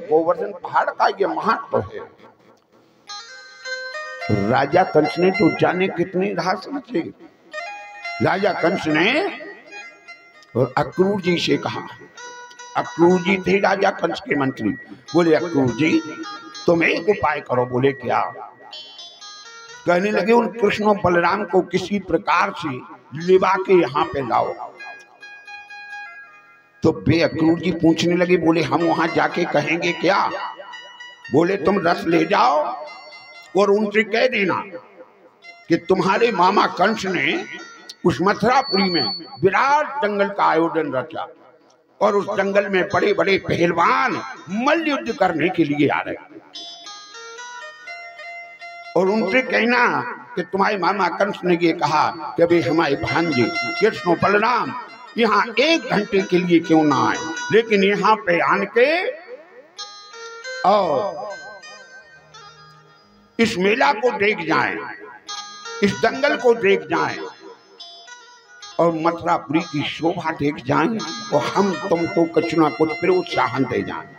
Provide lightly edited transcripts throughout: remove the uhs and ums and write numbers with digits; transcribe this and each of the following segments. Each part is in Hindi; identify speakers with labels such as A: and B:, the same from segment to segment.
A: गोवर्धन पहाड़ का ये महत्व है। राजा कंस ने तो जाने कितने राज रचे। राजा कंस ने और अक्रूर जी से कहा, अक्रूर जी थे राजा कंस के मंत्री। बोले अक्रूर जी तुम एक उपाय करो। बोले क्या? कहने लगे उन कृष्ण और बलराम को किसी प्रकार से लिवा के यहाँ पे लाओ। तो बे अक्रूर जी पूछने लगे, बोले हम वहां जाके कहेंगे क्या? बोले तुम रथ ले जाओ और उनसे कह देना कि तुम्हारे मामा कंस ने उस मथुरापुरी में विराट दंगल का आयोजन रचा और उस दंगल में बड़े बड़े पहलवान मल्ल युद्ध करने के लिए आ रहे। और उनसे कहना कि तुम्हारे मामा कंस ने ये कहा कि भाई हमारे भांजे कृष्ण बलराम यहाँ 1 घंटे के लिए क्यों ना आए, लेकिन यहाँ पे आन के और इस मेला को देख जाएं, इस दंगल को देख जाएं और मथुरापुरी की शोभा देख जाएं और हम तुमको कुछ ना कुछ प्रोत्साहन दे जाएं।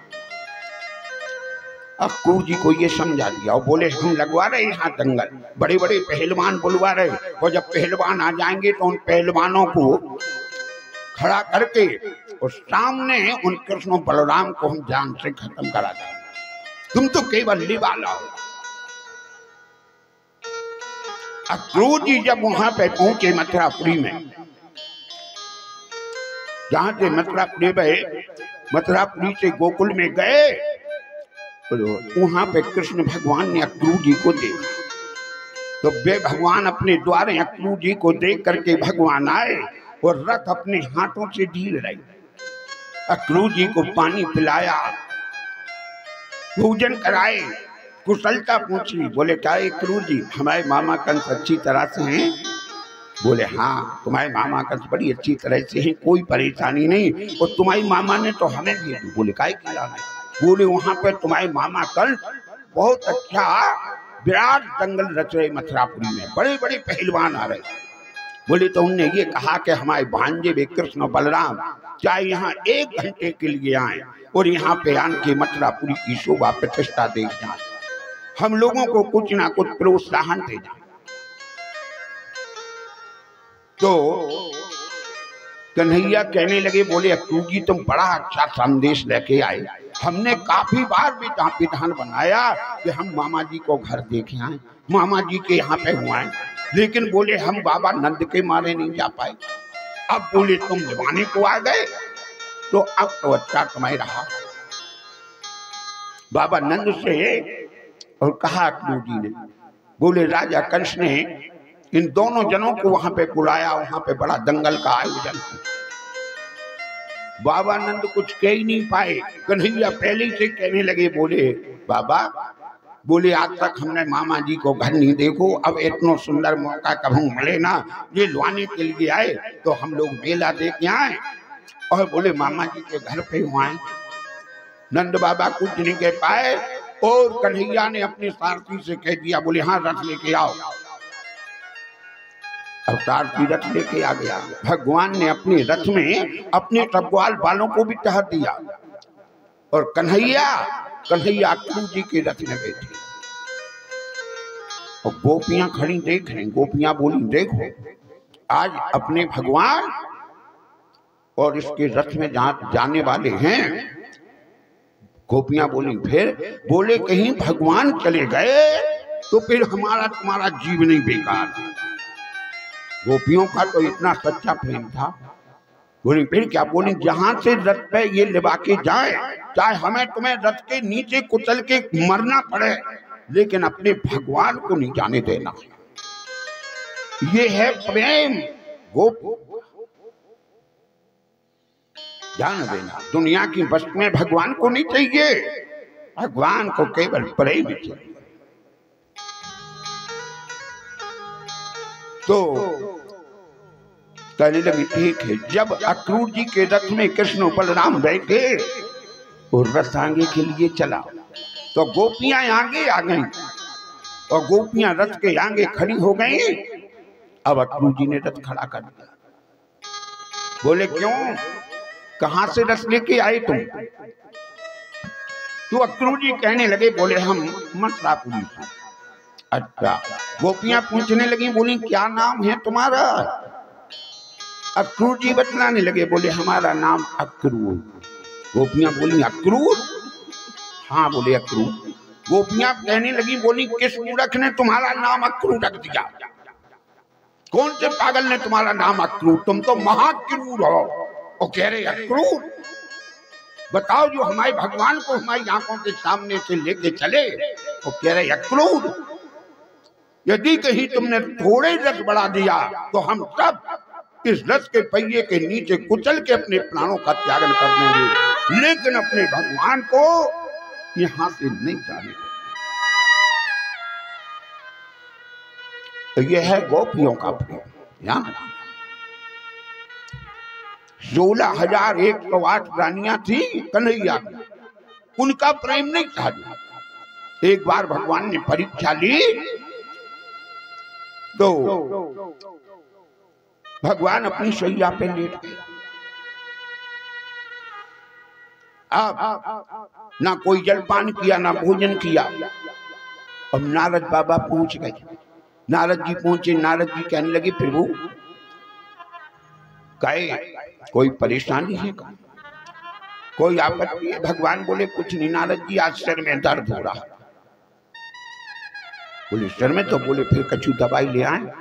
A: अक्रूर जी को ये समझा दिया और बोले हम लगवा रहे यहाँ दंगल, बड़े बड़े पहलवान बुलवा रहे, और जब पहलवान आ जाएंगे तो उन पहलवानों को खड़ा करके और सामने उन कृष्ण बलराम को हम जान से खत्म करा देंगे। तुम तो केवल लिवा लाओ। अक्रूर जी जब वहां पे पहुंचे मथुरापुरी में, जहां से मथुरापुरी से गोकुल में गए, वहां पे कृष्ण भगवान ने अक्रूर जी को देखा। तो वे भगवान अपने द्वारे अक्रूर जी को देख करके भगवान आए और रथ अपने हाथों से ढील रहे। अक्रूर जी को पानी पिलाया, पूजन कराए, कुशलता पूछी। बोले क्या अक्रूर जी हमारे मामा कंस अच्छी तरह से हैं? बोले हाँ तुम्हारे मामा कंस बड़ी अच्छी तरह से हैं, कोई परेशानी नहीं, और तुम्हारी मामा ने तो हमें भी। बोले काय खिलाना? बोले वहां पर तुम्हारे मामा कंस बहुत अच्छा विराट दंगल रच रहे मथुरापुरी में, बड़े बड़े पहलवान आ रहे। बोले तो उनने ये कहा कि हमारे भांजे वे कृष्ण बलराम चाहे यहाँ 1 घंटे के लिए आए और यहाँ पे आन के मथुरापुरी की शोभा प्रतिष्ठा देख जाए, हम लोगों को कुछ ना कुछ प्रोत्साहन दे जाए। तो कन्हैया कहने लगे, बोले अक्रूर जी तुम बड़ा अच्छा संदेश लेके आए। हमने काफी बार विधान बनाया कि हम मामा जी को घर देखे आए, मामा जी के यहाँ पे हुए, लेकिन बोले हम बाबा नंद के मारे नहीं जा पाए। अब बोले तुम जवानी को आ गए तो अब तो अच्छा कमाई रहा। बाबा नंद से और कहा अक्रूर जी ने, बोले राजा कंस ने इन दोनों जनों को वहां पे बुलाया, वहां पे बड़ा दंगल का आयोजन। बाबा नंद कुछ कह ही नहीं पाए। कन्हैया पहले से कहने लगे, बोले बाबा, बोले आज तक हमने मामा जी को घर नहीं देखो, अब इतना सुंदर मौका कभी मिले ना, ये लुआने के लिए आए तो हम लोग मेला देख के आए और बोले मामा जी के घर पे हुआ। नंद बाबा कुछ नहीं कह पाए और कन्हैया ने अपने सारथी से कह दिया, बोले हाँ रथ लेके आओ। अब सारथी रथ लेके आ गया। भगवान ने अपने रथ में अपने टबग्वाल बालों को भी टहर दिया और कन्हैया अक्रूर जी के रथ में बैठे और गोपियां खड़ी देख रही। गोपियां बोली देखो आज अपने भगवान और इसके रथ में जाने वाले हैं। गोपियां बोली फिर? बोले कहीं भगवान चले गए तो फिर हमारा तुम्हारा जीवन ही बेकार। गोपियों का तो इतना सच्चा प्रेम था। बोली फिर क्या? बोली जहां से रथ पे ये लिवा के जाए, चाहे हमें तुम्हें रथ के नीचे कुचल के मरना पड़े, लेकिन अपने भगवान को नहीं जाने देना। ये है प्रेम। गोप जान देना, दुनिया की वस्तु में भगवान को नहीं चाहिए, भगवान को केवल प्रेम चाहिए। तो कहने लगी ठीक है। जब अक्रूर जी के रथ में कृष्ण बलराम बैठे और रथ आगे के लिए चला तो गोपियां आगे आ गईं और गोपियां रथ के आगे खड़ी हो गई। अब अक्रूर जी ने रथ खड़ा कर दिया। बोले क्यों, कहां से रथ लेके आए तुम? तो अक्रूर जी कहने लगे, बोले हम मथुरापुरी से। अच्छा। गोपियां पूछने लगी, बोली क्या नाम है तुम्हारा? अक्रूर जी बतलाने लगे, बोले हमारा नाम अक्रूर। गोपियां बोली अक्रूर? हाँ बोले अक्रूर। गोपियां कहने लगी, बोली किस मूर्ख ने तुम्हारा नाम अक्रूर रख दिया? कौन से पागल ने तुम्हारा नाम अक्रूर? तुम तो महाक्रूर हो। वो कह रहे अक्रूर? बताओ, जो हमारे भगवान को हमारी आंखों के सामने से लेके चले। वो कह रहे अक्रूर, यदि कहीं तुमने थोड़े रथ बढ़ा दिया तो हम सब इस रथ के पहिए के नीचे कुचल के अपने प्राणों का त्यागन कर देंगे, लेकिन अपने भगवान को यहां से नहीं जाने। तो यह है गोपियों का प्रेम। याद 16,108 रानियां थी कन्हैया, उनका प्रेम नहीं था। एक बार भगवान ने परीक्षा ली तो भगवान अपनी शैया पे लेट गए। अब ना कोई जलपान किया, ना भोजन किया। अब नारद बाबा पहुंच गए। नारद जी पहुंचे। नारद जी कहने लगे, प्रभु कहे कोई परेशानी है का? कोई आपत्ति है? भगवान बोले कुछ नहीं नारद जी, आज सिर में दर्द हो रहा। बोले सिर में? तो बोले फिर कछु दवाई ले आए।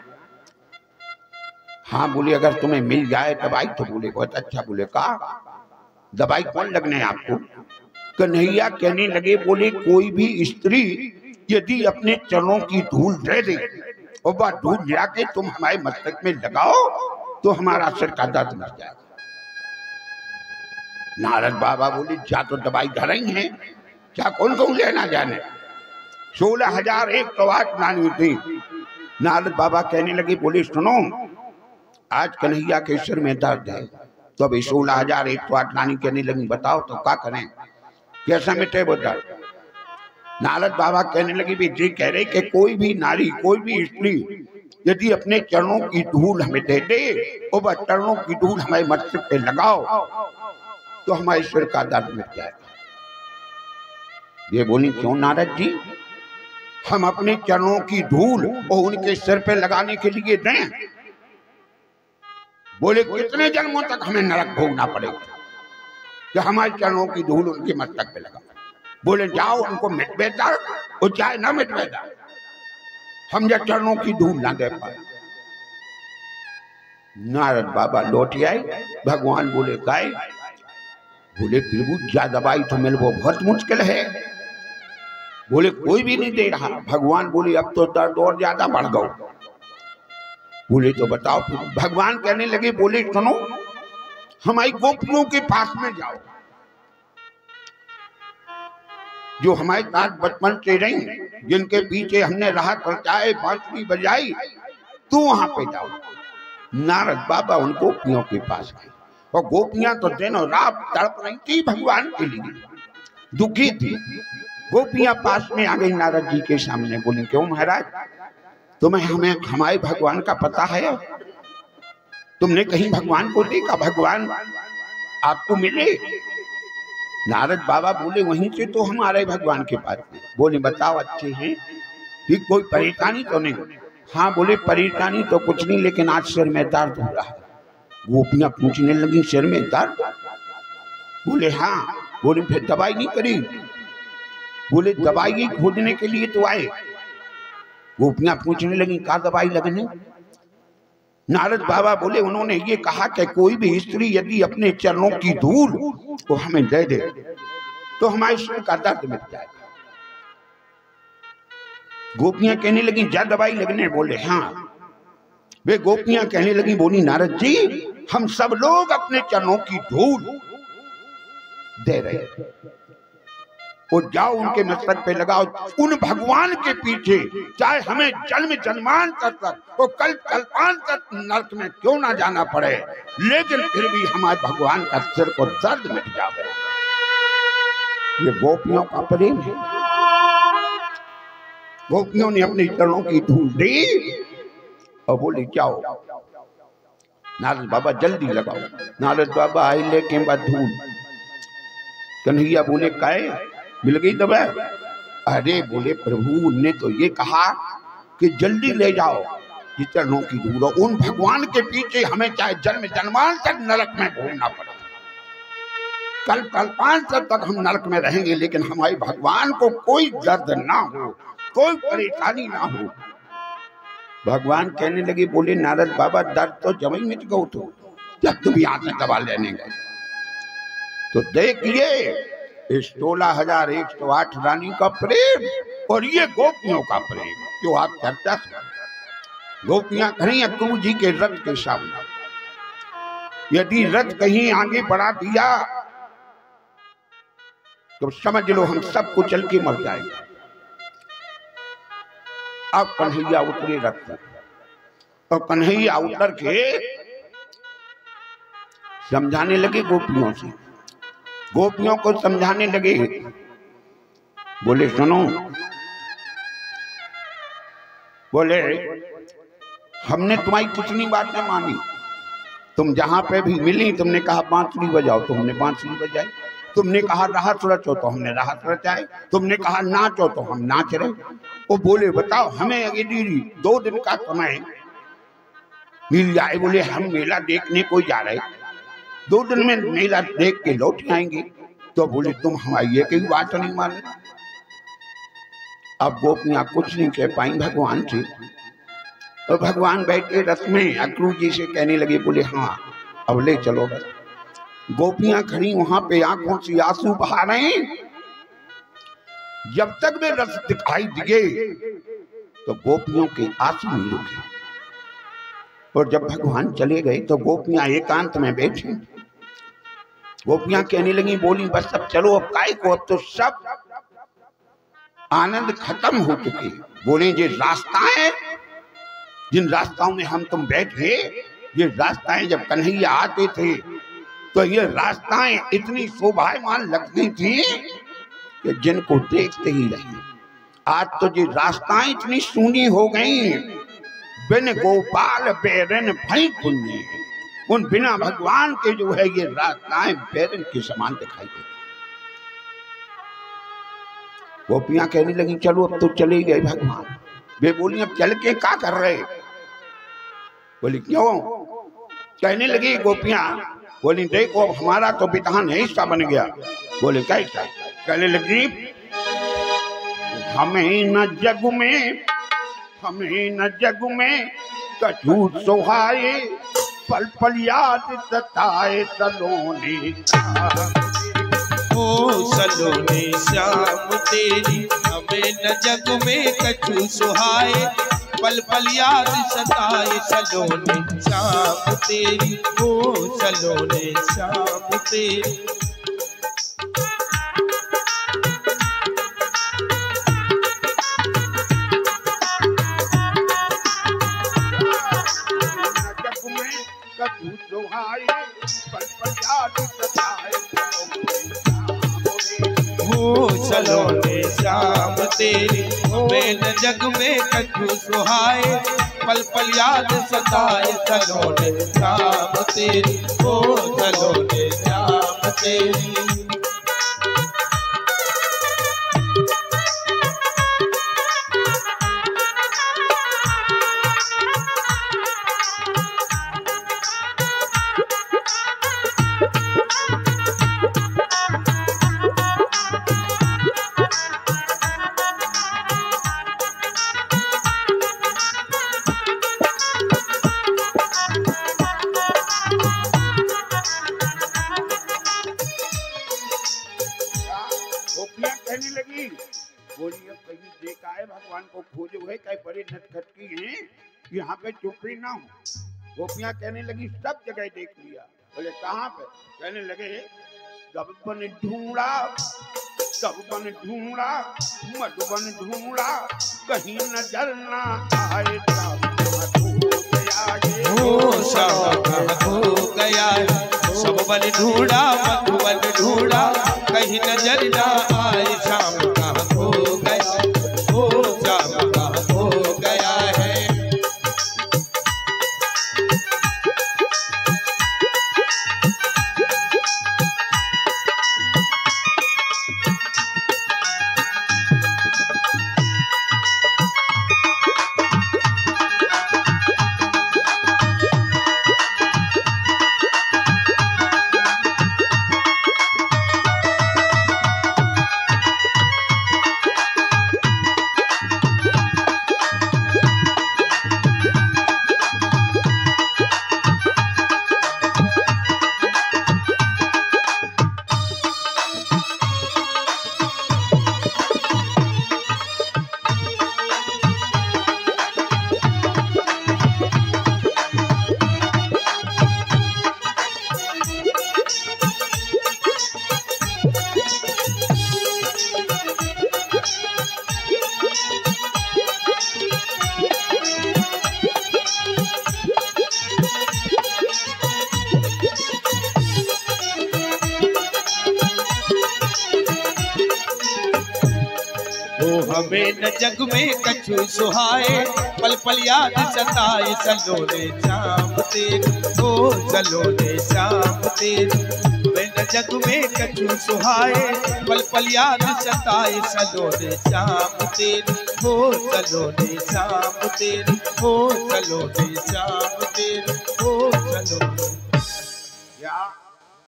A: हाँ बोले अगर तुम्हें मिल जाए दवाई तो। बोले बहुत अच्छा। बोले कहा दवाई कौन लगने है आपको? कन्हैया कहने लगे, बोले कोई भी स्त्री यदि अपने चरणों की धूल दे दे और वह धूल जाके तुम हमारे मस्तक में लगाओ तो हमारा सिर का दर्द मिट जाएगा। नारद बाबा बोले क्या तो दवाई घर ही है, क्या कौन कौन लेना जाने। 16,108 रानी थी। नारद बाबा कहने लगे, बोले सुनो आज कन्हैया के सिर में दर्द है। तो अभी 16,108 रानी कहने लगी, बताओ तो क्या करें, कैसा मिटे वो दर्द? नारद बाबा कहने लगे, भी जी कह रहे कि कोई भी नारी, कोई भी स्त्री यदि अपने चरणों की धूल हमें दे दे और वह चरणों की धूल हमारे मस्तक पे लगाओ तो हमारे सिर का दर्द मिट जाएगा। ये बोली क्यों नारद जी, हम अपने चरणों की धूल और उनके सिर पे लगाने के लिए दें? बोले कितने जन्मों तक हमें नरक भोगना पड़ेगा कि हमारे चरणों की धूल उनके मस्तक पे लगा। बोले जाओ उनको मिटवे दर्द और चाहे ना मिटवे दर्द, हम जब चरणों की धूल ना दे पाए। नारद बाबा लौट आए। भगवान बोले गाय? बोले प्रभु क्या दवाई तो मिल वो बहुत मुश्किल है। बोले कोई भी नहीं दे रहा। भगवान बोले अब तो दर्द और ज्यादा बढ़ गया। बोले तो बताओ। भगवान कहने लगे, बोले सुनो हमारी गोपियों के पास में जाओ जो हमारे साथ बचपन से रही, जिनके पीछे हमने राहत बचाए, बांसुरी बजाई, तू वहां पे जाओ। नारद बाबा उन गोपियों के पास गए और गोपियां तो दिनों रात तड़प रही थी भगवान के लिए, दुखी थी। गोपियां पास में आ गई नारद जी के सामने। बोले क्यों महाराज, तुम्हें हमें हमारे भगवान का पता है? तुमने कहीं भगवान को देखा? भगवान आपको मिले? नारद बाबा बोले वहीं से तो हमारे भगवान के पास। बोले बताओ अच्छे हैं ठीक, कोई परेशानी तो नहीं? हाँ बोले परेशानी तो कुछ नहीं, लेकिन आज सिर में दर्द हो रहा है। गोपियां पूछने लगी सिर में दर्द? बोले हाँ। बोले फिर दवाई नहीं करी? बोले दवाई खोजने के लिए तो आए। गोपियां पूछने लगी क्या दवाई लगने? नारद बाबा बोले उन्होंने ये कहा कि कोई भी स्त्री यदि अपने चरणों की धूल को हमें दे दे तो हमारे सिर का दर्द मिट जाएगा। गोपियां कहने लगी जा दवाई लगने? बोले हाँ। वे गोपियां कहने लगी, बोली नारद जी हम सब लोग अपने चरणों की धूल दे रहे और जाओ उनके मस्तक पे लगाओ। उन भगवान के पीछे चाहे हमें जन्म जन्मांतर तक और कल कल्पांतर तक नरक में क्यों ना जाना पड़े, लेकिन फिर भी हमारे भगवान का सिर को दर्द मिट जाए। ये गोपियों का प्रेम है। गोपियों ने अपने चरणों की धूल दी और बोली जाओ नारद बाबा जल्दी लगाओ। नारद बाबा आए लेके बाद धूल। कन्हैया बोले काहे? मिल गई दवा। अरे बोले प्रभु ने तो ये कहा कि जल्दी ले जाओ ये चरणों की धूल, उन भगवान के पीछे हमें चाहे जन्म जन्मांतर नरक में घूमना पड़े, कल कल्पांतर तक हम नरक में रहेंगे, लेकिन हमारे भगवान को कोई दर्द ना हो, कोई परेशानी ना हो। भगवान कहने लगे, बोले नारद बाबा दर्द तो जब ही मिट गो तो जब तुम यहाँ से दवा लेने गए। तो देखिए इस 16,108 रानी का प्रेम और ये गोपियों का प्रेम जो आप चर्चा कर, गोपियां खड़ी हैं प्रभु जी के रथ के सामने। यदि रथ कहीं आगे बढ़ा दिया तो समझ लो हम सबको चल के मर जाएंगे। अब कन्हैया उतरे रथ पर और कन्हैया उतर के समझाने लगे गोपियों से, गोपियों को समझाने लगे। बोले सुनो, बोले हमने तुम्हारी कितनी बातें मानी, तुम जहां पे भी मिली तुमने कहा बांसुरी बजाओ तो हमने बांसुरी बजाई, तुमने कहा राहत रचो तो हमने राहत रचाए, तुमने कहा नाचो तो हम नाच रहे। वो बोले बताओ हमें यदि 2 दिन का समय मिल जाए, बोले हम मेला देखने को जा रहे, 2 दिन में मेला देख के लौट आएंगे। तो बोले तुम हमारी एक ही बात नहीं माने। अब गोपियां कुछ नहीं कह पाई भगवान से, और भगवान बैठे रथ में अक्रूर जी से कहने लगे, बोले हाँ अब ले चलो। गोपियां खड़ी वहां पे आंखों से आंसू बहा रहे हैं। जब तक वे रथ दिखाई दिए तो गोपियों के आंसू नहीं रुके, और जब भगवान चले गए तो गोपियां एकांत में बैठी। गोपियां कहने लगी, बोली बस अब चलो, अब काय को, अब तो सब आनंद खत्म हो चुके। बोले ये रास्ताएं, जिन रास्ताओं में हम तुम बैठे, ये रास्ताएं जब कन्हैया आते थे तो ये रास्ताएं इतनी शोभायमान लगती थी कि जिनको देखते ही रहे। आज तो ये रास्ताएं इतनी सूनी हो गई, बिन गोपाल बैरन भई पुण्य, उन बिना भगवान के जो है ये रास्ताएं बैरन के समान दिखाई देती। गोपियां कहने लगी चलो अब तो चले गए भगवान। वे बोली अब चल के क्या कर रहे? बोली क्यों? कहने लगी गोपियां, बोली देखो अब हमारा तो विधान हिस्सा बन गया। बोले कैसा? कहने लगी हमें न जग में कछु सोहाए, पल पल याद सताए सलोने
B: सलोने श्याम तेरी, हमें न जग में कछु सुहाए, पल पल याद सताए सलोने श्याम तेरी, ओ सलोने श्याम तेरी। सलोने श्याम तेरी, हमें न जग में कछु सुहाए, पल पल याद सताए सलोने श्याम तेरी, ओ सलोने श्याम तेरी।
A: यहाँ पे चुप्पी ना हो। गोपियां कहने लगी सब जगह देख लिया। बोले कहाँ पे? कहने लगे सब बन ढूंढा, सब बन ढूंढा, मधुबन ढूंढा, कहीं नजर ना आए,
B: हो गया सब बन ढूंढा, मधुबन ढूंढा, कहीं नजर ना आए, शाम कहाँ हो गया, हो शाम कहाँ हो गया है। वो हमें न जग में कछु सुहाए, पल पल याद सताए सलोने शाम तेरी, ओ सलोने शाम तेरी। हमें न जग में कछु सुहाए, पल पल याद सताए सलोने शाम तेरी, ओ सलोने शाम तेरी, ओ सलोने शाम तेरी, ओ सलोने।